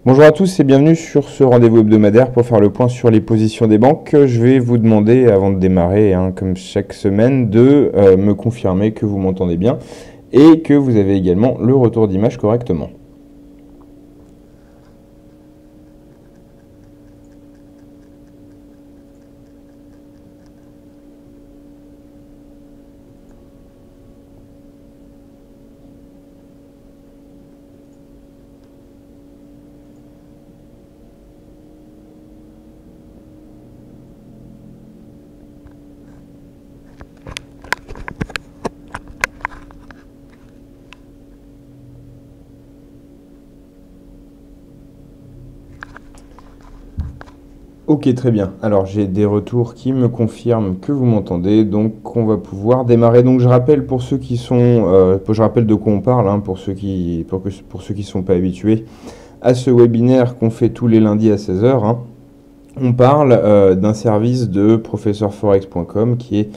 Bonjour à tous et bienvenue sur ce rendez-vous hebdomadaire pour faire le point sur les positions des banques. Je vais vous demander, avant de démarrer, comme chaque semaine, de me confirmer que vous m'entendez bien et que vous avez également le retour d'image correctement. Ok, très bien. Alors j'ai des retours qui me confirment que vous m'entendez, donc on va pouvoir démarrer. Donc je rappelle pour ceux qui sont, je rappelle de quoi on parle, pour ceux qui sont pas habitués à ce webinaire qu'on fait tous les lundis à 16 heures. On parle d'un service de professeurforex.com qui est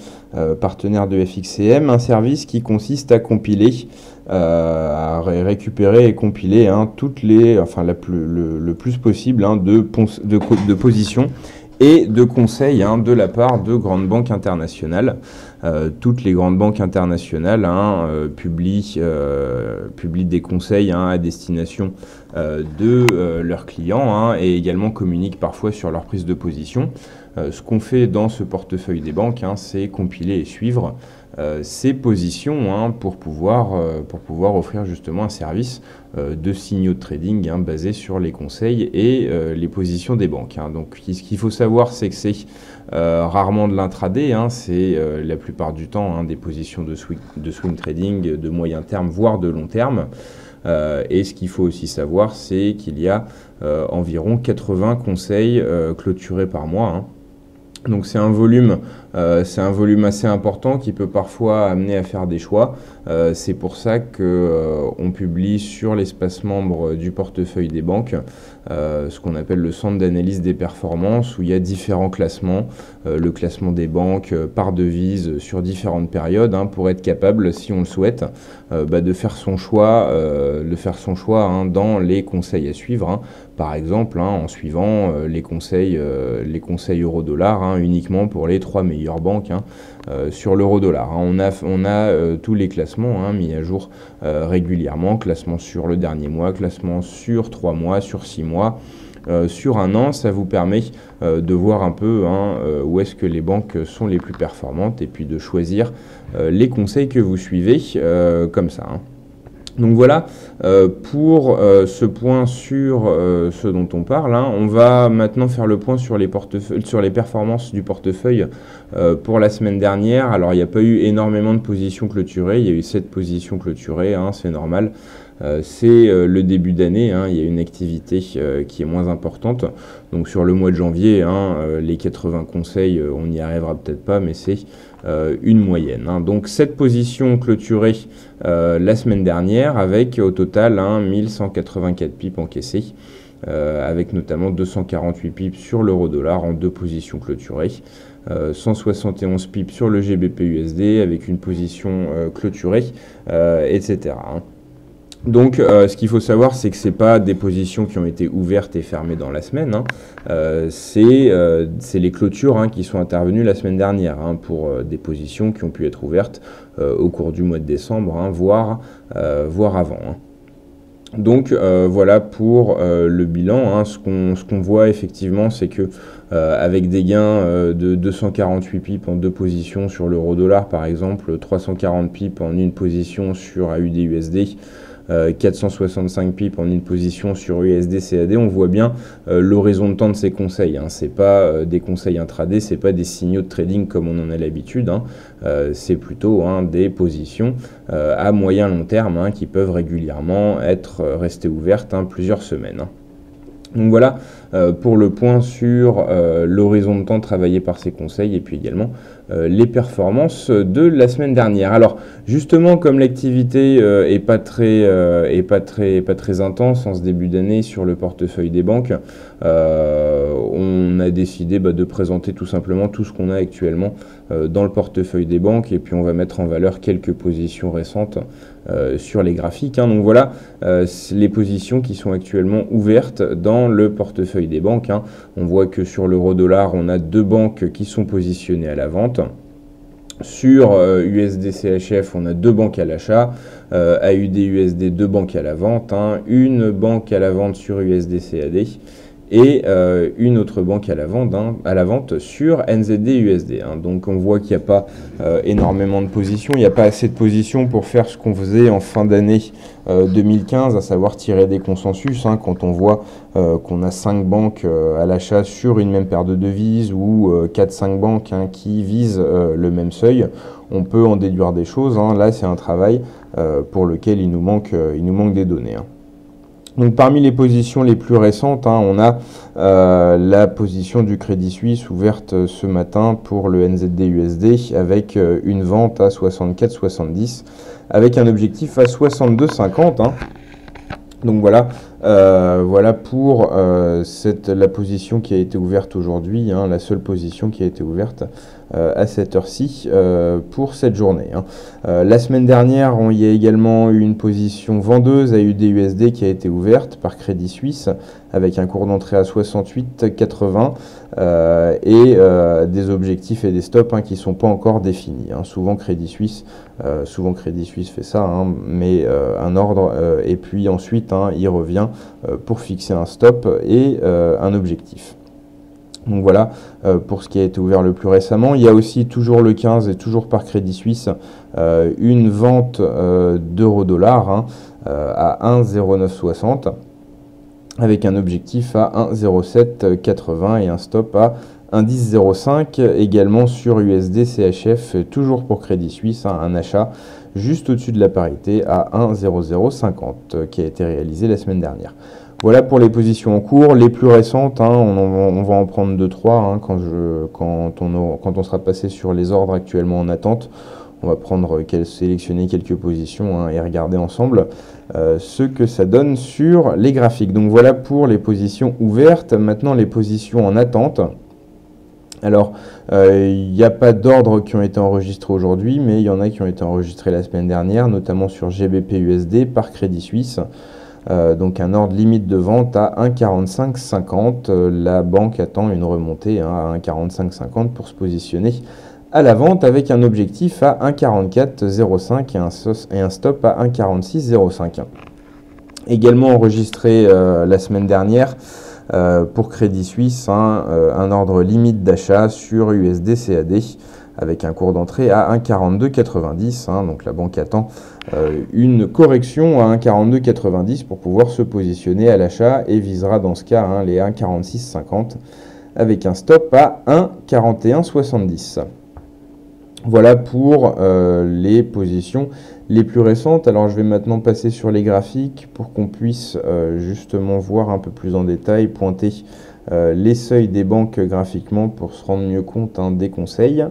partenaire de FXCM, un service qui consiste à compiler, à récupérer et compiler toutes les, le plus possible de positions et de conseils de la part de grandes banques internationales. Toutes les grandes banques internationales publient des conseils à destination de leurs clients et également communiquent parfois sur leur prise de position. Ce qu'on fait dans ce portefeuille des banques, c'est compiler et suivre ces positions pour pouvoir offrir justement un service de signaux de trading basé sur les conseils et les positions des banques. Donc ce qu'il faut savoir, c'est que c'est rarement de l'intraday, c'est la plupart du temps des positions de swing trading de moyen terme, voire de long terme. Et ce qu'il faut aussi savoir, c'est qu'il y a environ 80 conseils clôturés par mois. Donc c'est un volume assez important qui peut parfois amener à faire des choix. C'est pour ça qu'on publie sur l'espace membre du portefeuille des banques ce qu'on appelle le centre d'analyse des performances, où il y a différents classements, le classement des banques par devise sur différentes périodes, pour être capable, si on le souhaite, de faire son choix, dans les conseils à suivre. Par exemple, en suivant les conseils euro-dollar uniquement pour les 3 meilleures banques sur l'euro-dollar. On a tous les classements mis à jour régulièrement, classement sur le dernier mois, classement sur 3 mois, sur 6 mois, sur un an. Ça vous permet de voir un peu où est-ce que les banques sont les plus performantes et puis de choisir les conseils que vous suivez comme ça. Donc voilà pour ce point sur ce dont on parle. On va maintenant faire le point sur les performances du portefeuille pour la semaine dernière. Alors il n'y a pas eu énormément de positions clôturées, il y a eu 7 positions clôturées, c'est normal. C'est le début d'année, il y a une activité qui est moins importante. Donc sur le mois de janvier, les 80 conseils, on n'y arrivera peut-être pas, mais c'est une moyenne. Donc 7 positions clôturées la semaine dernière, avec au total 1184 pips encaissés, avec notamment 248 pips sur l'euro-dollar en 2 positions clôturées. 171 pips sur le GBP-USD avec une position clôturée, etc. Donc ce qu'il faut savoir, c'est que ce n'est pas des positions qui ont été ouvertes et fermées dans la semaine, c'est les clôtures qui sont intervenues la semaine dernière pour des positions qui ont pu être ouvertes au cours du mois de décembre, voire avant. Donc voilà pour le bilan. Ce qu'on voit effectivement, c'est que avec des gains de 248 pips en 2 positions sur l'euro-dollar par exemple, 340 pips en une position sur AUD-USD, 465 pips en une position sur USD-CAD, on voit bien l'horizon de temps de ces conseils. C'est pas des conseils intraday, c'est pas des signaux de trading comme on en a l'habitude. C'est plutôt des positions à moyen long terme qui peuvent régulièrement rester ouvertes plusieurs semaines. Donc voilà pour le point sur l'horizon de temps travaillé par ces conseils et puis également les performances de la semaine dernière. Alors justement, comme l'activité pas très intense en ce début d'année sur le portefeuille des banques, on a décidé de présenter tout simplement tout ce qu'on a actuellement dans le portefeuille des banques, et puis on va mettre en valeur quelques positions récentes sur les graphiques, hein. Donc voilà les positions qui sont actuellement ouvertes dans le portefeuille des banques, hein. On voit que sur l'euro-dollar, on a deux banques qui sont positionnées à la vente. Sur USD-CHF, on a deux banques à l'achat, AUD-USD, deux banques à la vente, hein. Une banque à la vente sur USD-CAD et une autre banque à la vente sur NZD-USD, hein. Donc on voit qu'il n'y a pas énormément de positions, il n'y a pas assez de positions pour faire ce qu'on faisait en fin d'année 2015, à savoir tirer des consensus, hein, quand on voit qu'on a 5 banques à l'achat sur une même paire de devises, ou 4-5 banques, hein, qui visent le même seuil. On peut en déduire des choses, hein. Là c'est un travail pour lequel il nous manque des données, hein. Donc parmi les positions les plus récentes, hein, on a la position du Crédit Suisse ouverte ce matin pour le NZD-USD avec une vente à 64,70 avec un objectif à 62,50, hein. Donc voilà, voilà pour la position qui a été ouverte aujourd'hui, hein, la seule position qui a été ouverte à cette heure-ci pour cette journée, hein. La semaine dernière, il y a également eu une position vendeuse à UD-USD qui a été ouverte par Crédit Suisse avec un cours d'entrée à 68,80 et des objectifs et des stops, hein, qui ne sont pas encore définis, hein. Souvent Crédit Suisse fait ça, hein, mais un ordre et puis ensuite, hein, il revient pour fixer un stop et un objectif. Donc voilà pour ce qui a été ouvert le plus récemment. Il y a aussi toujours le 15 et toujours par Crédit Suisse une vente d'euro-dollar, hein, à 1,0960 avec un objectif à 1,0780 et un stop à 1,1005 également sur USD CHF, toujours pour Crédit Suisse, hein, un achat juste au-dessus de la parité à 1,0050 qui a été réalisé la semaine dernière. Voilà pour les positions en cours. Les plus récentes, hein, on va en prendre 2-3, hein, quand on sera passé sur les ordres actuellement en attente. On va sélectionner quelques positions, hein, et regarder ensemble ce que ça donne sur les graphiques. Donc voilà pour les positions ouvertes. Maintenant les positions en attente. Alors, il n'y a pas d'ordre qui ont été enregistrés aujourd'hui, mais il y en a qui ont été enregistrés la semaine dernière, notamment sur GBP-USD par Crédit Suisse. Donc un ordre limite de vente à 1,4550. La banque attend une remontée, hein, à 1,4550 pour se positionner à la vente avec un objectif à 1,4405 et un stop à 1,4605. Également enregistré la semaine dernière pour Crédit Suisse, hein, un ordre limite d'achat sur USD-CAD avec un cours d'entrée à 1,4290, hein, donc la banque attend une correction à 1,4290 pour pouvoir se positionner à l'achat et visera dans ce cas, hein, les 1,4650 avec un stop à 1,4170. Voilà pour les positions les plus récentes. Alors je vais maintenant passer sur les graphiques pour qu'on puisse justement voir un peu plus en détail, pointer les seuils des banques graphiquement pour se rendre mieux compte, hein, des conseils.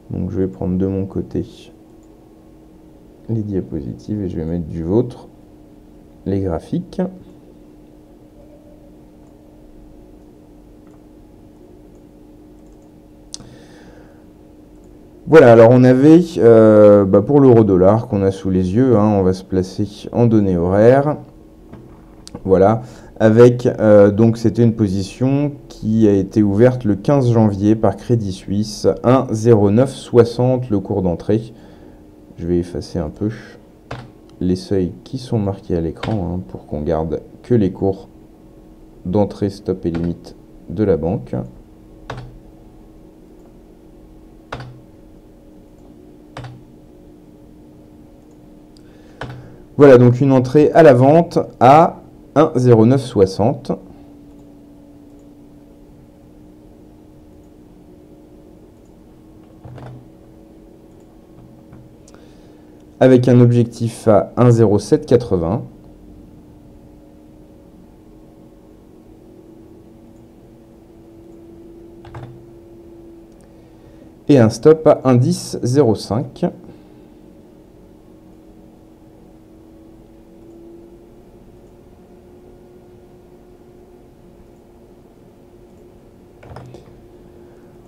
Donc je vais prendre de mon côté les diapositives et je vais mettre du vôtre les graphiques. Voilà, alors on avait pour l'euro-dollar qu'on a sous les yeux, hein, on va se placer en données horaires. Voilà, avec donc c'était une position qui a été ouverte le 15 janvier par Crédit Suisse, 1,0960 le cours d'entrée. Je vais effacer un peu les seuils qui sont marqués à l'écran, hein, pour qu'on garde que les cours d'entrée, stop et limite de la banque. Voilà donc une entrée à la vente à 1,0960. Avec un objectif à 1,0780. Et un stop à 1,10,05.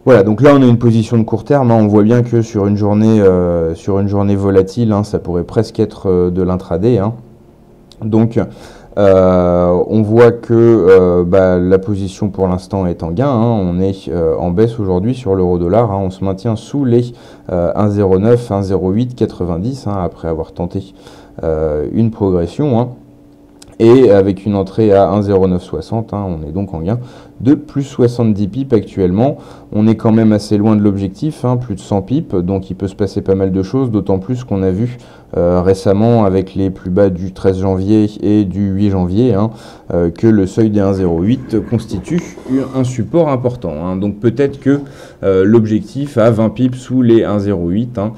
Voilà, donc là on a une position de court terme, hein. On voit bien que sur une journée volatile, hein, ça pourrait presque être de l'intraday, hein. Donc on voit que la position pour l'instant est en gain, hein. On est en baisse aujourd'hui sur l'euro-dollar, hein. On se maintient sous les 1,09, 1,08, 90, hein, après avoir tenté une progression, hein. Et avec une entrée à 1,0960, hein, on est donc en gain de plus 70 pips actuellement. On est quand même assez loin de l'objectif, hein, plus de 100 pips, donc il peut se passer pas mal de choses, d'autant plus qu'on a vu récemment avec les plus bas du 13 janvier et du 8 janvier, hein, que le seuil des 1,08 constitue un support important, hein. Donc peut-être que l'objectif à 20 pips sous les 1,08, hein,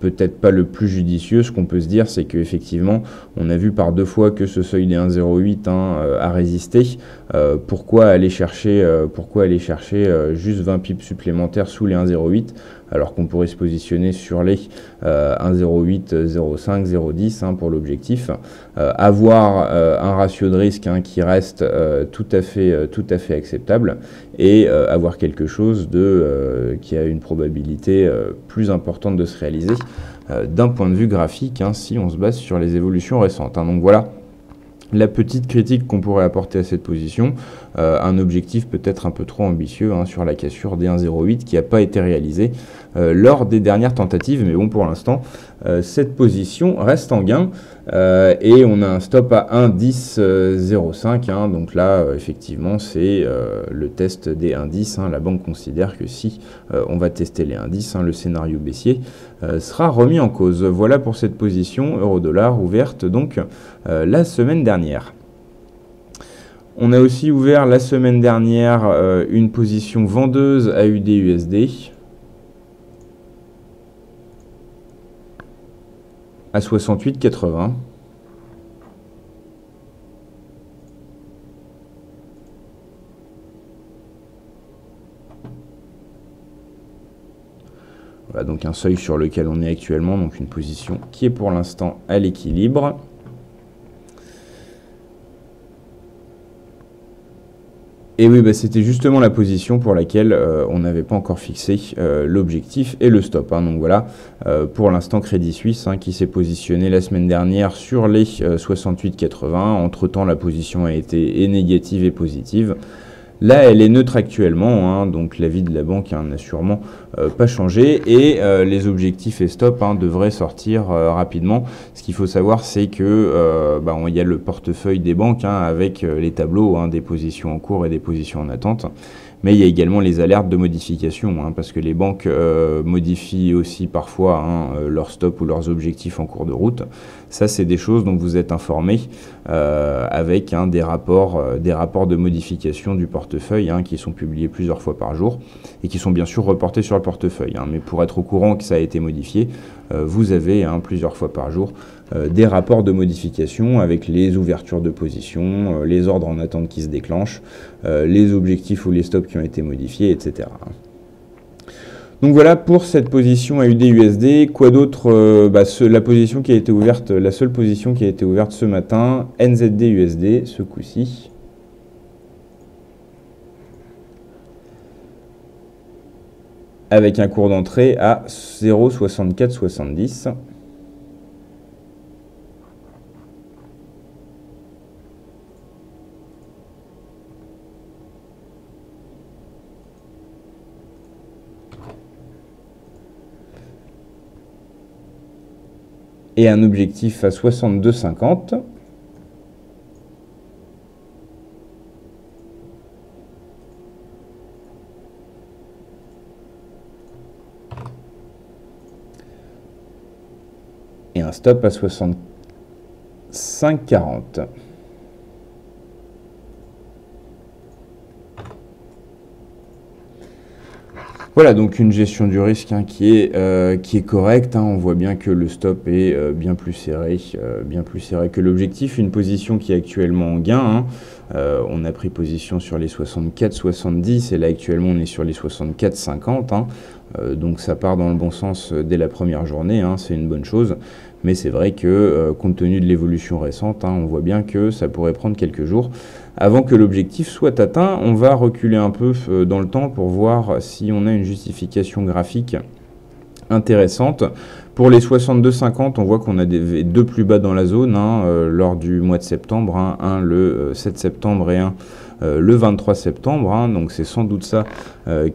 peut-être pas le plus judicieux. Ce qu'on peut se dire, c'est qu'effectivement, on a vu par 2 fois que ce seuil des 1,08, hein, a résisté. Pourquoi aller chercher juste 20 pips supplémentaires sous les 1,08 alors qu'on pourrait se positionner sur les 1,08, 0,5, 0,10, hein, pour l'objectif. Avoir un ratio de risque, hein, qui reste tout à fait acceptable, et avoir quelque chose qui a une probabilité plus importante de se réaliser d'un point de vue graphique, hein, si on se base sur les évolutions récentes, hein. Donc voilà la petite critique qu'on pourrait apporter à cette position, un objectif peut-être un peu trop ambitieux, hein, sur la cassure des 1,08 qui n'a pas été réalisé lors des dernières tentatives, mais bon, pour l'instant cette position reste en gain, et on a un stop à 1,10,05, hein. Donc là effectivement c'est le test des 1,10, hein. La banque considère que si on va tester les 1,10, hein, le scénario baissier sera remis en cause. Voilà pour cette position euro-dollar ouverte donc la semaine dernière. On a aussi ouvert la semaine dernière une position vendeuse à AUD-USD à 68,80. Voilà donc un seuil sur lequel on est actuellement, donc une position qui est pour l'instant à l'équilibre. Et oui, c'était justement la position pour laquelle on n'avait pas encore fixé l'objectif et le stop, hein. Donc voilà, pour l'instant Crédit Suisse, hein, qui s'est positionné la semaine dernière sur les 68,80. Entre-temps, la position a été négative et positive. Là, elle est neutre actuellement, hein, donc l'avis de la banque, hein, n'a sûrement pas changé, et les objectifs et stop, hein, devraient sortir rapidement. Ce qu'il faut savoir, c'est que il y a le portefeuille des banques, hein, avec les tableaux, hein, des positions en cours et des positions en attente. Mais il y a également les alertes de modification, hein, parce que les banques modifient aussi parfois, hein, leurs stops ou leurs objectifs en cours de route. Ça, c'est des choses dont vous êtes informés avec, hein, des rapports de modification du portefeuille, hein, qui sont publiés plusieurs fois par jour et qui sont bien sûr reportés sur le portefeuille, hein. Mais pour être au courant que ça a été modifié, vous avez, hein, plusieurs fois par jour des rapports de modification avec les ouvertures de position, les ordres en attente qui se déclenchent, les objectifs ou les stops qui ont été modifiés, etc. Donc voilà pour cette position AUD-USD. Quoi d'autre? La position qui a été ouverte, la seule position qui a été ouverte ce matin, NZD-USD, ce coup-ci. Avec un cours d'entrée à 0,6470. Et un objectif à 62,50. Et un stop à 65,40. Voilà, donc une gestion du risque qui est correcte, hein. On voit bien que le stop est bien plus serré que l'objectif. Une position qui est actuellement en gain, hein. On a pris position sur les 64,70 et là actuellement on est sur les 64,50, hein. Donc ça part dans le bon sens dès la première journée, hein. C'est une bonne chose. Mais c'est vrai que compte tenu de l'évolution récente, hein, on voit bien que ça pourrait prendre quelques jours avant que l'objectif soit atteint. On va reculer un peu dans le temps pour voir si on a une justification graphique intéressante. Pour les 62,50, on voit qu'on a deux plus bas dans la zone, hein, lors du mois de septembre, hein, un le 7 septembre et un le 23 septembre, hein. Donc c'est sans doute ça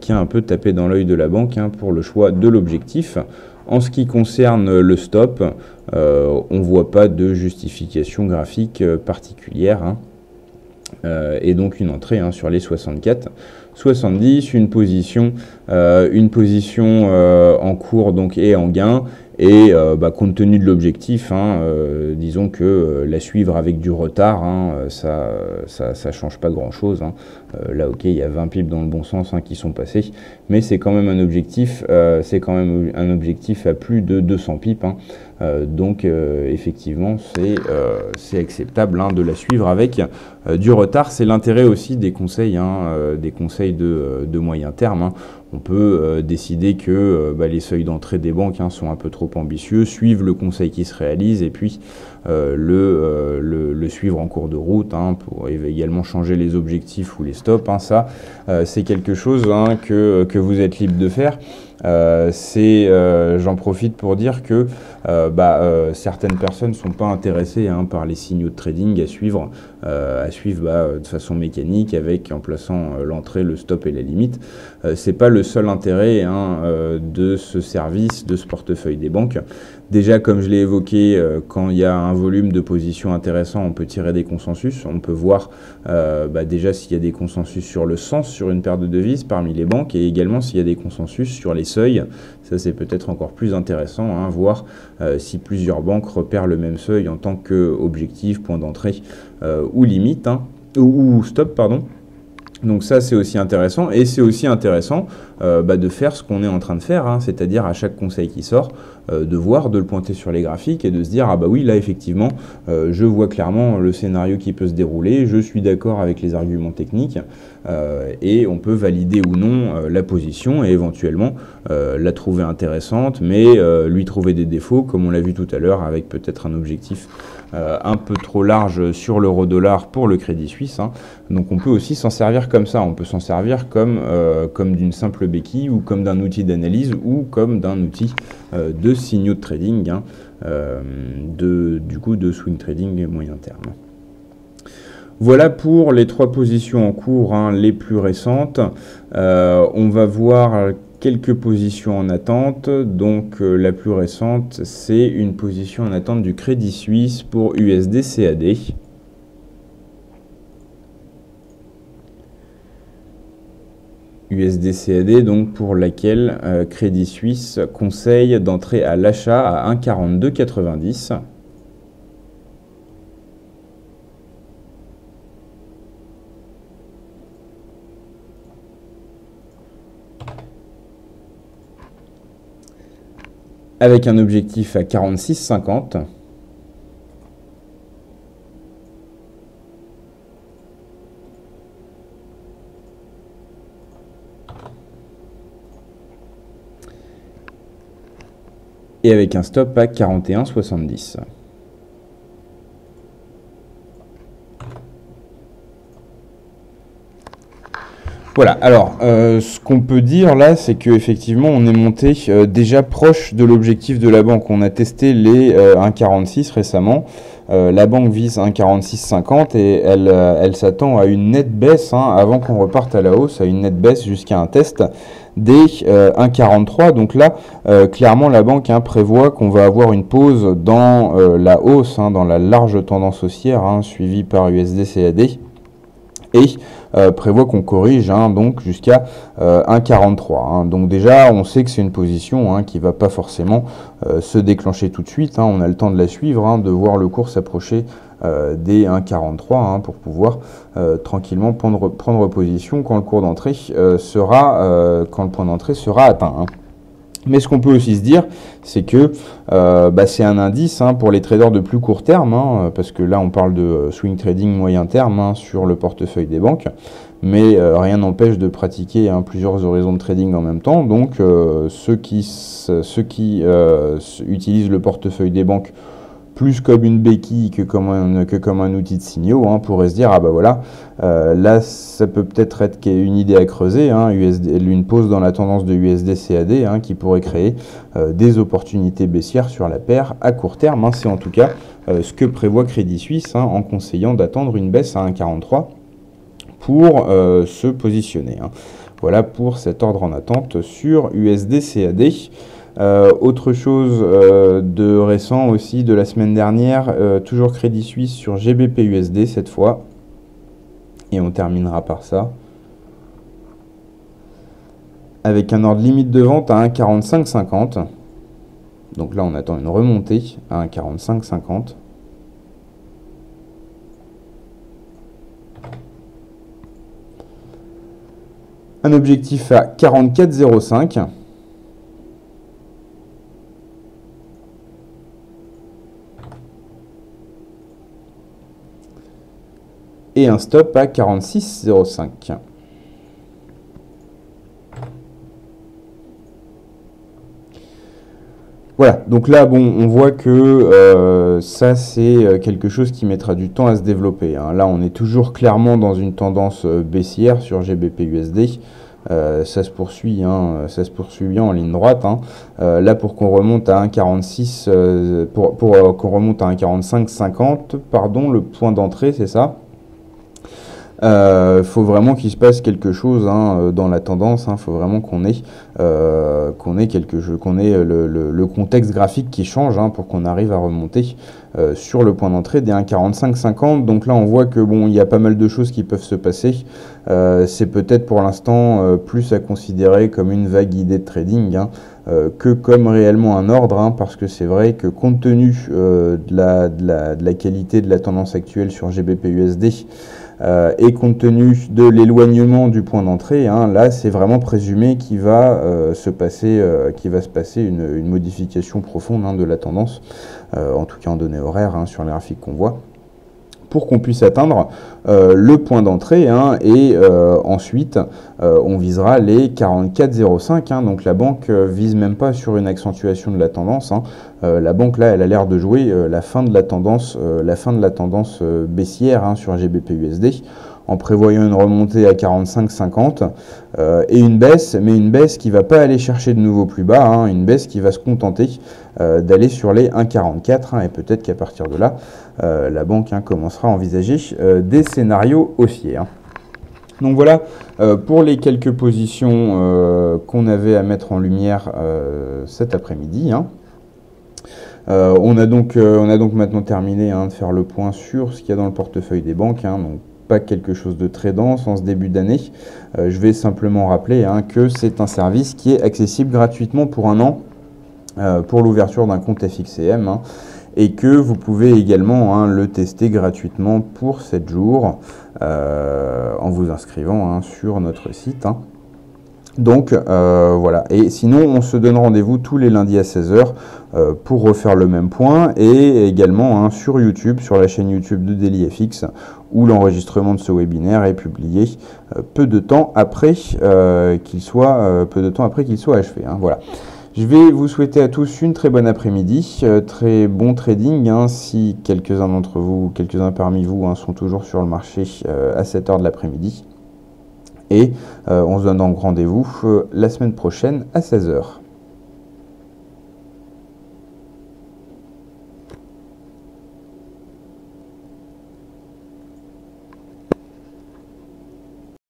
qui a un peu tapé dans l'œil de la banque, hein, pour le choix de l'objectif. En ce qui concerne le stop, on ne voit pas de justification graphique particulière, hein. Et donc une entrée, hein, sur les 64,70, une position en cours donc et en gain. Et compte tenu de l'objectif, hein, disons que la suivre avec du retard, hein, ça change pas grand-chose, hein. Là, ok, il y a 20 pips dans le bon sens, hein, qui sont passés, mais c'est quand même un objectif, à plus de 200 pips, hein. Donc effectivement, c'est acceptable, hein, de la suivre avec du retard. C'est l'intérêt aussi des conseils, hein, de moyen terme, hein. On peut décider que les seuils d'entrée des banques, hein, sont un peu trop ambitieux, suivre le conseil qui se réalise et puis le suivre en cours de route, hein, pour également changer les objectifs ou les stops, hein. Ça, c'est quelque chose, hein, que vous êtes libre de faire. J'en profite pour dire que certaines personnes ne sont pas intéressées, hein, par les signaux de trading à suivre de façon mécanique en plaçant l'entrée, le stop et la limite. C'est pas le seul intérêt, hein, de ce service, de ce portefeuille des banques. Déjà, comme je l'ai évoqué, quand il y a un volume de positions intéressant, on peut tirer des consensus. On peut voir déjà s'il y a des consensus sur le sens sur une paire de devises parmi les banques et également s'il y a des consensus sur les seuils. Ça, c'est peut-être encore plus intéressant, hein, voir si plusieurs banques repèrent le même seuil en tant qu'objectif, point d'entrée ou limite, hein, ou stop, pardon. Donc ça, c'est aussi intéressant, et c'est aussi intéressant de faire ce qu'on est en train de faire, hein, c'est-à-dire à chaque conseil qui sort, de voir, de le pointer sur les graphiques et de se dire, ah bah oui, là effectivement, je vois clairement le scénario qui peut se dérouler, je suis d'accord avec les arguments techniques, et on peut valider ou non la position et éventuellement la trouver intéressante, mais lui trouver des défauts, comme on l'a vu tout à l'heure, avec peut-être un objectif un peu trop large sur l'euro-dollar pour le Crédit Suisse, hein. Donc on peut aussi s'en servir comme ça, on peut s'en servir comme d'une simple béquille ou comme d'un outil d'analyse ou comme d'un outil de signaux de trading, hein, du coup de swing trading moyen terme. Voilà pour les trois positions en cours, hein, les plus récentes. On va voir quelques positions en attente. Donc la plus récente, c'est une position en attente du Crédit Suisse pour USD CAD. USD CAD, donc pour laquelle Crédit Suisse conseille d'entrer à l'achat à 1,4290. Avec un objectif à 46,50. Et avec un stop à 41,70. Voilà, alors ce qu'on peut dire là, c'est qu'effectivement on est monté déjà proche de l'objectif de la banque. On a testé les 1,46 récemment. La banque vise 1,4650 et elle s'attend à une nette baisse, hein, avant qu'on reparte à la hausse, à une nette baisse jusqu'à un test des 1,43. Donc là, clairement, la banque, hein, prévoit qu'on va avoir une pause dans la hausse, hein, dans la large tendance haussière, hein, suivie par USD CAD. Et prévoit qu'on corrige, hein, donc jusqu'à 1,43. Hein. Donc déjà, on sait que c'est une position, hein, qui ne va pas forcément se déclencher tout de suite, hein. On a le temps de la suivre, hein, de voir le cours s'approcher des 1,43 hein, pour pouvoir tranquillement prendre position quand le cours d'entrée quand le point d'entrée sera atteint. Hein. Mais ce qu'on peut aussi se dire, c'est que c'est un indice hein, pour les traders de plus court terme, hein, parce que là on parle de swing trading moyen terme hein, sur le portefeuille des banques, mais rien n'empêche de pratiquer hein, plusieurs horizons de trading en même temps. Donc ceux qui utilisent le portefeuille des banques plus comme une béquille que comme un outil de signaux, hein, pourrait se dire, ah bah voilà, là ça peut peut-être être une idée à creuser, hein, une pause dans la tendance de USD-CAD hein, qui pourrait créer des opportunités baissières sur la paire à court terme. Hein, c'est en tout cas ce que prévoit Crédit Suisse hein, en conseillant d'attendre une baisse à 1,43 pour se positionner. Hein. Voilà pour cet ordre en attente sur USD-CAD. Autre chose de récent aussi de la semaine dernière, toujours Crédit Suisse sur GBP-USD cette fois. Et on terminera par ça. Avec un ordre limite de vente à 1,4550. Donc là on attend une remontée à 1,4550. Un objectif à 44,05. Et un stop à 46,05. Voilà, donc là, bon, on voit que ça, c'est quelque chose qui mettra du temps à se développer. Hein. Là, on est toujours clairement dans une tendance baissière sur GBP-USD. Ça se poursuit bien en ligne droite. Hein. Là, pour qu'on remonte à 1,46, pour qu'on remonte à 1,4550, pardon, le point d'entrée, c'est ça. Faut vraiment qu'il se passe quelque chose hein, dans la tendance. Faut vraiment qu'on ait le contexte graphique qui change hein, pour qu'on arrive à remonter sur le point d'entrée des 1,4550. Donc là, on voit que bon, il y a pas mal de choses qui peuvent se passer. C'est peut-être pour l'instant plus à considérer comme une vague idée de trading hein, que comme réellement un ordre, hein, parce que c'est vrai que compte tenu de la qualité de la tendance actuelle sur GBP-USD, et compte tenu de l'éloignement du point d'entrée, hein, là c'est vraiment présumé qu'il va se passer une modification profonde hein, de la tendance, en tout cas en données horaires hein, sur les graphiques qu'on voit, pour qu'on puisse atteindre le point d'entrée hein, et ensuite on visera les 44,05 hein, donc la banque vise même pas sur une accentuation de la tendance hein. La banque là elle a l'air de jouer la fin de la tendance baissière hein, sur GBP-USD en prévoyant une remontée à 45,50 et une baisse, mais une baisse qui ne va pas aller chercher de nouveau plus bas, hein, une baisse qui va se contenter d'aller sur les 1,44 hein, et peut-être qu'à partir de là, la banque hein, commencera à envisager des scénarios haussiers. Hein. Donc voilà pour les quelques positions qu'on avait à mettre en lumière cet après-midi. Hein. On a donc maintenant terminé hein, de faire le point sur ce qu'il y a dans le portefeuille des banques. Hein, donc pas quelque chose de très dense en ce début d'année. Je vais simplement rappeler hein, que c'est un service qui est accessible gratuitement pour un an pour l'ouverture d'un compte FXCM hein, et que vous pouvez également hein, le tester gratuitement pour 7 jours en vous inscrivant hein, sur notre site. Hein. Donc voilà, et sinon on se donne rendez-vous tous les lundis à 16 h pour refaire le même point et également hein, sur YouTube, sur la chaîne YouTube de DailyFX où l'enregistrement de ce webinaire est publié peu de temps après qu'il soit achevé. Hein, voilà. Je vais vous souhaiter à tous une très bonne après-midi, très bon trading hein, si quelques-uns parmi vous hein, sont toujours sur le marché à cette heure de l'après-midi. Et on se donne donc rendez-vous la semaine prochaine à 16 h.